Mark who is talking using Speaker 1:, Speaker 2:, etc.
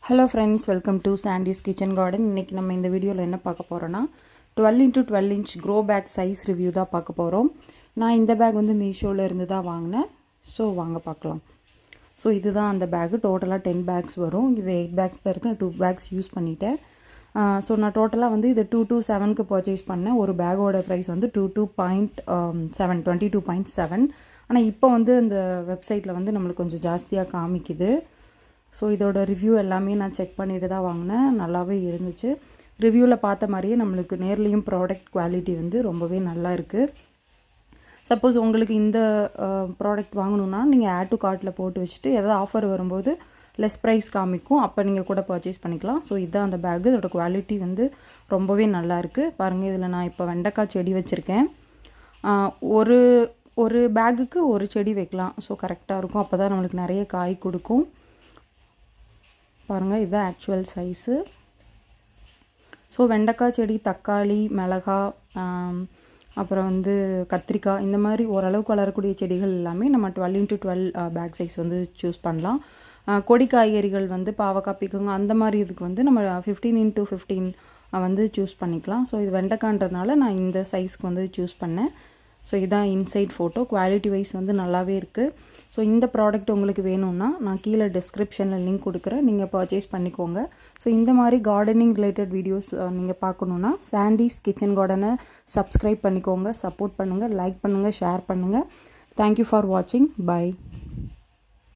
Speaker 1: Hello friends, welcome to சாண்டிஸ் kitchen garden. இன்றைக்கி நம்ம இந்த வீடியோவில் என்ன பார்க்க போகிறோன்னா 12x12 inch grow bag size review தான் பார்க்க போகிறோம். நான் இந்த பேக் வந்து மீஷோவில் இருந்து தான் வாங்கினேன். ஸோ வாங்க பார்க்கலாம். ஸோ இதுதான் அந்த பேக்கு. டோட்டலாக 10 பேக்ஸ் வரும். இது 8 பேக்ஸ் தான் இருக்குது. நான் 2 பேக்ஸ் யூஸ் பண்ணிட்டேன். ஸோ நான் டோட்டலாக வந்து இது 227க்கு பர்ச்சேஸ் பண்ணேன். ஒரு பேக்கோட ப்ரைஸ் வந்து 22.7. ஆனால் இப்போ வந்து இந்த வெப்சைட்டில் வந்து நம்மளுக்கு கொஞ்சம் ஜாஸ்தியாக காமிக்குது. ஸோ இதோட ரிவ்யூ எல்லாமே நான் செக் பண்ணிட்டு தான் வாங்கினேன். நல்லாவே இருந்துச்சு. ரிவ்யூவில் பார்த்த மாதிரியே நம்மளுக்கு நேர்லேயும் ப்ராடக்ட் குவாலிட்டி வந்து ரொம்பவே நல்லா இருக்குது. சப்போஸ் உங்களுக்கு இந்த ப்ராடக்ட் வாங்கணுன்னா நீங்கள் ஆட் டு கார்ட்டில் போட்டு வச்சுட்டு எதாவது ஆஃபர் வரும்போது லெஸ் ப்ரைஸ் காமிக்கும். அப்போ நீங்கள் கூட பர்ச்சேஸ் பண்ணிக்கலாம். ஸோ இதுதான் அந்த பேக்கு. இதோட குவாலிட்டி வந்து ரொம்பவே நல்லாயிருக்கு. பாருங்கள், இதில் நான் இப்போ வெண்டைக்காய் செடி வச்சுருக்கேன். ஒரு ஒரு பேக்குக்கு ஒரு செடி வைக்கலாம். ஸோ கரெக்டாக இருக்கும். அப்போ தான் நம்மளுக்கு நிறைய காய் கொடுக்கும். பாருங்கள், இதுதான் ஆக்சுவல் சைஸு. ஸோ வெண்டைக்காய் செடி, தக்காளி, மிளகா, அப்புறம் வந்து கத்திரிக்காய், இந்த மாதிரி ஓரளவுக்கு வளரக்கூடிய செடிகள் எல்லாமே நம்ம 12x12 பேக் சைஸ் வந்து சூஸ் பண்ணலாம். கொடி காய்கறிகள் வந்து பாவக்காய், பீக்கங்காய் அந்த மாதிரி இதுக்கு வந்து நம்ம 15x15 வந்து சூஸ் பண்ணிக்கலாம். ஸோ இது வெண்டைக்கான்றதுனால நான் இந்த சைஸ்க்கு வந்து சூஸ் பண்ணேன். ஸோ இதான் இன்சைட் ஃபோட்டோ. குவாலிட்டி வைஸ் வந்து நல்லாவே இருக்குது. ஸோ இந்த ப்ராடக்ட் உங்களுக்கு வேணும்னா நான் கீழே டிஸ்கிரிப்ஷனில் லிங்க் கொடுக்குறேன். நீங்கள் பர்ச்சேஸ் பண்ணிக்கோங்க. ஸோ இந்த மாதிரி கார்டனிங் ரிலேட்டட் வீடியோஸ் நீங்கள் பார்க்கணுன்னா சாண்டிஸ் கிச்சன் கார்டனை சப்ஸ்கிரைப் பண்ணிக்கோங்க. சப்போர்ட் பண்ணுங்கள், லைக் பண்ணுங்கள், ஷேர் பண்ணுங்கள். தேங்க்யூ ஃபார் வாட்சிங். பை.